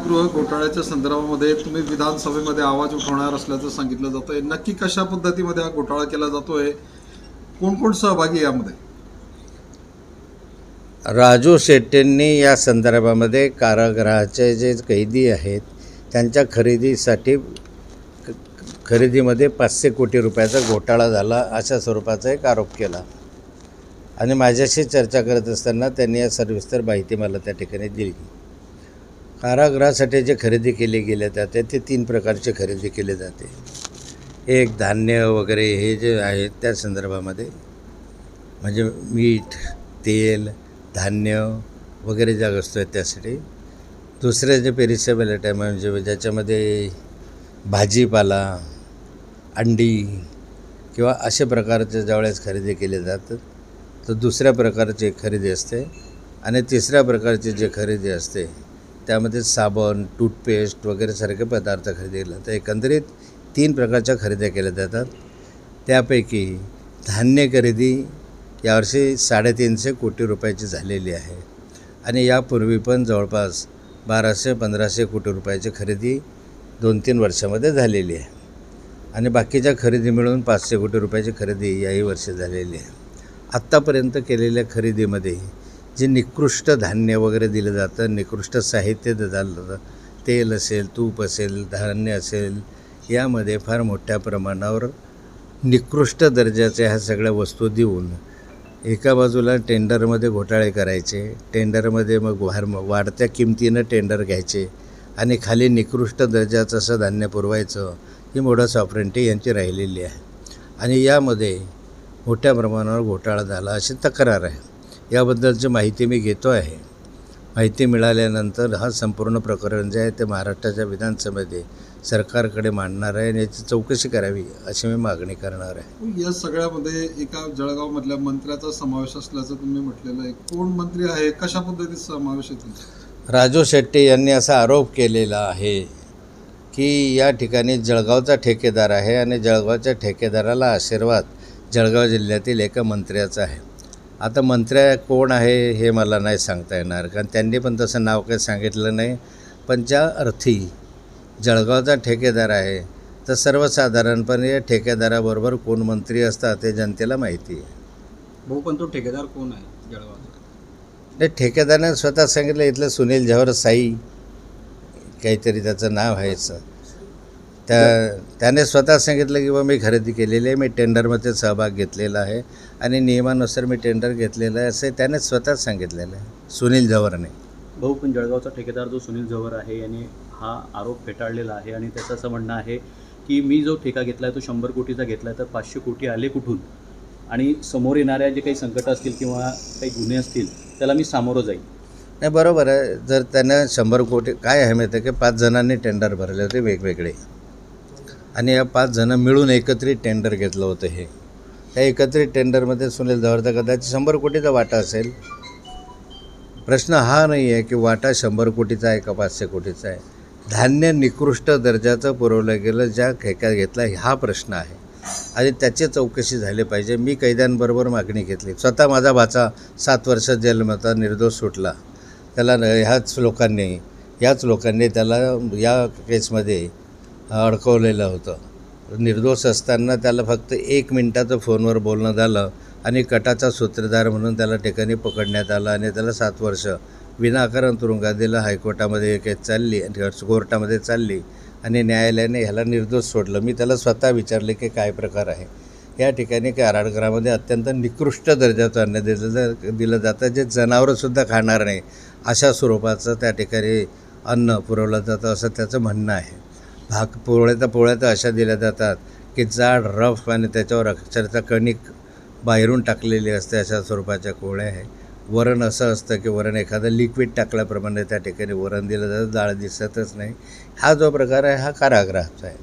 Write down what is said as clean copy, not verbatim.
कारागृह घोटाळ्याच्या संदर्भामध्ये तुम्ही विधानसभेमध्ये आवाज उठवणार असल्याचं सांगितलं जातंय. नक्की कशा पद्धतीमध्ये हा घोटाळा केला जातोय, कोण कोण सहभागी आहे यामध्ये? राजू शेट्टींनी या संदर्भामध्ये कारागृहाचे जे कैदी आहेत त्यांच्या खरेदीमध्ये 500 कोटी रुपयाचा घोटाळा झाला अशा स्वरूपाचा एक आरोप केला आणि माझ्याशी चर्चा करत असताना त्यांनी या सविस्तर माहिती मला त्या ठिकाणी दिली. कारागृहासाठी जे खरेदी केले गेले जाते ते 3 प्रकारचे खरेदी केले जाते. एक धान्य वगैरे हे जे आहे त्या संदर्भामध्ये, म्हणजे मीठ, तेल, धान्य वगैरे ज्या वस्तू आहेत त्यासाठी. दुसरे जे पेरिसेबल आयटम म्हणजे ज्याच्यामध्ये भाजीपाला, अंडी किंवा अशा प्रकारचे ज्यावेळेस खरेदी केले जातात तर दुसऱ्या प्रकारची खरेदी असते. आणि तिसऱ्या प्रकारची जे खरेदी असते त्यामध्ये साबण, टूथपेस्ट वगैरे सारखे पदार्थ खरेदी केले जातात. एकंदरीत 3 प्रकारच्या खरेद्या केल्या जातात. त्यापैकी धान्य खरेदी यावर्षी 350 कोटी रुपयाची झालेली आहे आणि यापूर्वी पण जवळपास 1200-1500 कोटी रुपयाची खरेदी 2-3 वर्षामध्ये झालेली आहे आणि बाकीच्या खरेदी मिळून 500 कोटी रुपयाची खरेदी याही वर्षी झालेली आहे. आत्तापर्यंत केलेल्या खरेदीमध्ये जे निकृष्ट धान्य वगैरे दिलं जातं, निकृष्ट साहित्य दिलं जातं, तेल असेल, तूप असेल, धान्य असेल, यामध्ये फार मोठ्या प्रमाणावर निकृष्ट दर्जाच्या ह्या सगळ्या वस्तू देऊन एका बाजूला टेंडरमध्ये घोटाळे करायचे, टेंडरमध्ये मग वाढत्या किमतीनं टेंडर घ्यायचे आणि खाली निकृष्ट दर्जाचं असं धान्य पुरवायचं, ही मोडस ऑपरेंडी यांची राहिलेली आहे आणि यामध्ये मोठ्या प्रमाणावर घोटाळा झाला अशी तक्रार आहे. याबद्दलची माहिती मी घेतो आहे. माहिती मिळाल्यानंतर हा संपूर्ण प्रकरण जे आहे ते महाराष्ट्राच्या विधानसभेमध्ये सरकारकडे मांडणार आहे आणि याची चौकशी करावी अशी मी मागणी करणार आहे. या सगळ्यामध्ये एका जळगावमधल्या मंत्र्याचा समावेश असल्याचं तुम्ही म्हटलेलं आहे. कोण मंत्री आहे, कशा पद्धतीत समावेश आहे? राजू शेट्टी यांनी असा आरोप केलेला आहे की या ठिकाणी जळगावचा ठेकेदार आहे आणि जळगावच्या ठेकेदाराला आशीर्वाद जळगाव जिल्ह्यातील एका मंत्र्याचा आहे. आता मंत्र्या कोण आहे हे मला नाही सांगता येणार, कारण त्यांनी पण तसं नाव काही सांगितलं नाही. पण ज्या अर्थी जळगावचा ठेकेदार आहे तर सर्वसाधारणपणे या ठेकेदाराबरोबर कोण मंत्री असतात हे जनतेला माहिती आहे. भाऊ, पण तो ठेकेदार कोण आहे जळगावचा? नाही, ठेकेदाराने स्वतः सांगितलं, इथलं सुनील झवर साई काहीतरी त्याचं नाव आहे. त्याने स्वतः सांगितलं की बा मी खरेदी केलेली आहे, मी टेंडरमध्ये सहभाग घेतलेला आहे आणि नियमानुसार मी टेंडर घेतलेलं आहे असं त्याने स्वतःच सांगितलेलं आहे, सुनील झवरने. भाऊ, पण जळगावचा ठेकेदार जो सुनील झवर आहे याने हा आरोप फेटाळलेला आहे आणि त्याचं असं म्हणणं आहे की मी जो ठेका घेतला आहे तो 100 कोटीचा घेतला आहे, तर 500 कोटी आले कुठून आणि समोर येणाऱ्या जे काही संकट असतील किंवा काही गुन्हे असतील त्याला मी सामोरं जाईल. नाही, बरोबर आहे. जर त्यानं 100 कोटी, काय आहे माहिती आहे की 5 जणांनी टेंडर भरले होते वेगवेगळे आणि या 5 जणं मिळून एकत्रित टेंडर घेतलं होतं. हे त्या एकत्रित टेंडरमध्ये सुनील झवरचा कदाचित 100 कोटीचा वाटा असेल. प्रश्न हा नाही आहे की वाटा 100 कोटीचा आहे का 500 कोटीचा आहे. धान्य निकृष्ट दर्जाचं पुरवलं गेलं ज्या ठेका घेतला हा प्रश्न आहे आणि त्याची चौकशी झाली पाहिजे. मी कैद्यांबरोबर मागणी घेतली. स्वतः माझा भाचा 7 वर्ष जेलमध्ये निर्दोष सुटला. त्याला याच लोकांनी त्याला या केसमध्ये अडकवलेलं होतं. निर्दोष असताना त्याला फक्त 1 मिनिटाचं फोनवर बोलणं झालं आणि कटाचा सूत्रधार म्हणून त्याला ठिकाणी पकडण्यात आलं आणि त्याला 7 वर्ष विनाकारण तुरुंगात दिलं. हायकोर्टामध्ये केस चालली, कोर्टामध्ये चालली आणि न्यायालयाने ह्याला निर्दोष सोडलं. मी त्याला स्वतः विचारले की काय प्रकार आहे. या ठिकाणी कारागृहामध्ये अत्यंत निकृष्ट दर्जाचं अन्न दिलं जातं, जे जनावरंसुद्धा खाणार नाही अशा स्वरूपाचं त्या ठिकाणी अन्न पुरवलं जातं असं त्याचं म्हणणं आहे. पोळ्या तर अशा दिल्या जातात की जाड, रफ आणि त्याच्यावर अक्षरशः कणिक बाहेरून टाकलेली असते अशा स्वरूपाच्या पोळ्या आहे. वरण असं असतं की वरण एखादं लिक्विड टाकल्याप्रमाणे त्या ठिकाणी वरण दिलं जातं, डाळ दिसतच नाही. हा जो प्रकार आहे हा कारागृहाचा आहे.